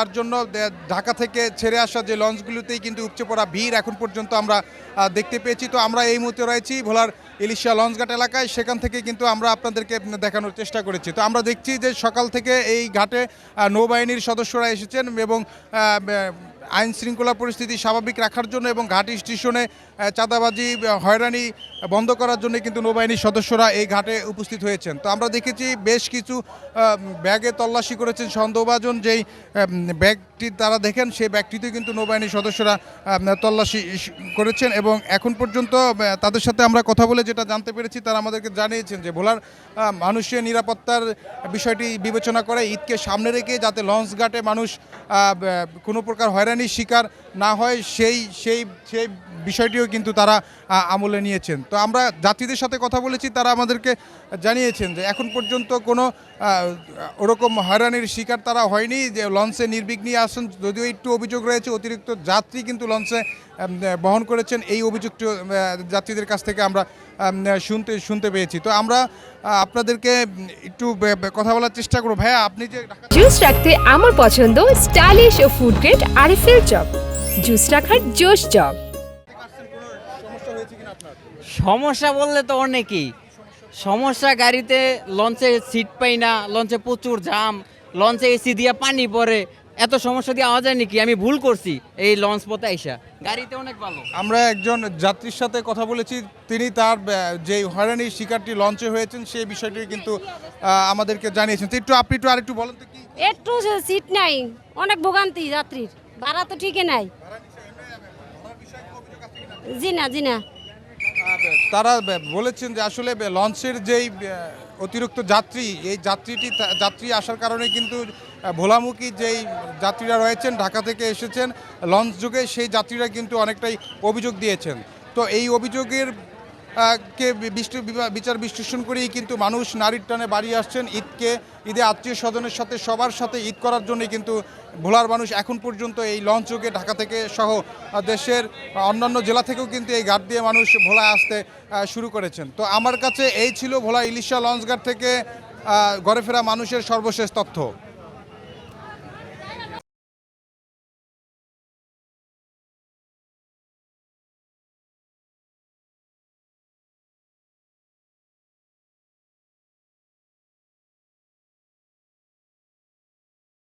তার জন্য ঢাকা থেকে ছেড়ে আসা যে লঞ্চগুলোতেই কিন্তু উপচে পড়া ভিড় এখন পর্যন্ত আমরা দেখতে পেয়েছি। তো আমরা এই মুহূর্তে রয়েছি ভোলার ইলিশা লঞ্চঘাট এলাকায়, সেখান থেকে কিন্তু আমরা আপনাদেরকে দেখানোর চেষ্টা করেছি। তো আমরা দেখছি যে সকাল থেকে এই ঘাটে নৌবাহিনীর সদস্যরা এসেছেন এবং আইন শৃঙ্খলা পরিস্থিতি স্বাভাবিক রাখার জন্য এবং ঘাট স্টেশনে চাঁদাবাজি হয়রানি বন্ধ করার জন্য কিন্তু নৌবাহিনীর সদস্যরা এই ঘাটে উপস্থিত হয়েছেন। তো আমরা দেখেছি বেশ কিছু ব্যাগে তল্লাশি করেছেন সন্দেহভাজন যেই ব্যাগটি তারা দেখেন সেই ব্যাগটিতে কিন্তু নৌবাহিনীর সদস্যরা তল্লাশি করেছেন এবং এখন পর্যন্ত তাদের সাথে আমরা কথা বলে যেটা জানতে পেরেছি তারা আমাদেরকে জানিয়েছেন যে ভোলার মানুষের নিরাপত্তার বিষয়টি বিবেচনা করে ঈদকে সামনে রেখে যাতে লঞ্চ ঘাটে মানুষ কোনো প্রকার হয়রানির শিকার না হয় সেই বিষয়টিও কিন্তু তারা আমলে নিয়েছেন। তো আমরা যাত্রীদের সাথে কথা বলেছি, তারা আমাদেরকে জানিয়েছেন যে এখন পর্যন্ত কোনো ওরকম হয়রানির শিকার তারা হয়নি, যে লঞ্চে নির্বিঘ্নে আসেন। যদিও একটু অভিযোগ রয়েছে অতিরিক্ত যাত্রী কিন্তু লঞ্চে বহন করেছেন, এই অভিযোগটি যাত্রীদের কাছ থেকে আমরা শুনতে পেয়েছি। তো আমরা আপনাদেরকে একটু কথা বলার চেষ্টা করব। ভাইয়া, আপনি যে জুস রাখতে আমার পছন্দ স্টাইলিশ ও ফুড গ্রেড আরএফএল চপ। জুস রাখার জোশ চপ। সমস্যা বললে তো অনেকই সমস্যা, গাড়িতে লঞ্চে সিট পাই না, লঞ্চে প্রচুর জাম, লঞ্চে এসি দিয়ে পানি পড়ে, এত সমস্যা দিয়ে আওয়া যায় নাকি? আমি ভুল করছি এই লঞ্চ পথে আইসা, গাড়িতে অনেক ভালো। আমরা একজন যাত্রীর সাথে কথা বলেছি, তিনি তার যে হয়রানির শিকারটি লঞ্চে হয়েছেন সেই বিষয়টি কিন্তু আমাদেরকে জানিয়েছেন। তো আপনি আরেকটু বলেন তো কি? একটু সিট নাই, অনেক ভোগান্তি যাত্রীর, ভাড়া তো ঠিকই নাই। জি না। তারা বলেছেন যে আসলে লঞ্চের যেই অতিরিক্ত যাত্রী, এই যাত্রী আসার কারণে কিন্তু ভোলামুখী যেই যাত্রীরা রয়েছেন ঢাকা থেকে এসেছেন লঞ্চ যুগে, সেই যাত্রীরা কিন্তু অনেকটাই অভিযোগ দিয়েছেন। তো এই অভিযোগের বিচার বিশ্লেষণ করেই কিন্তু মানুষ নারীর টানে বাড়ি আসছেন ঈদে আত্মীয় স্বজনের সাথে সবার সাথে ঈদ করার জন্য কিন্তু ভোলার মানুষ এখন পর্যন্ত এই লঞ্চ যোগে ঢাকা থেকে সহ দেশের অন্যান্য জেলা থেকেও কিন্তু এই ঘাট দিয়ে মানুষ ভোলায় আসতে শুরু করেছেন। তো আমার কাছে এই ছিল ভোলা ইলিশা লঞ্চঘাট থেকে ঘরে ফেরা মানুষের সর্বশেষ তথ্য।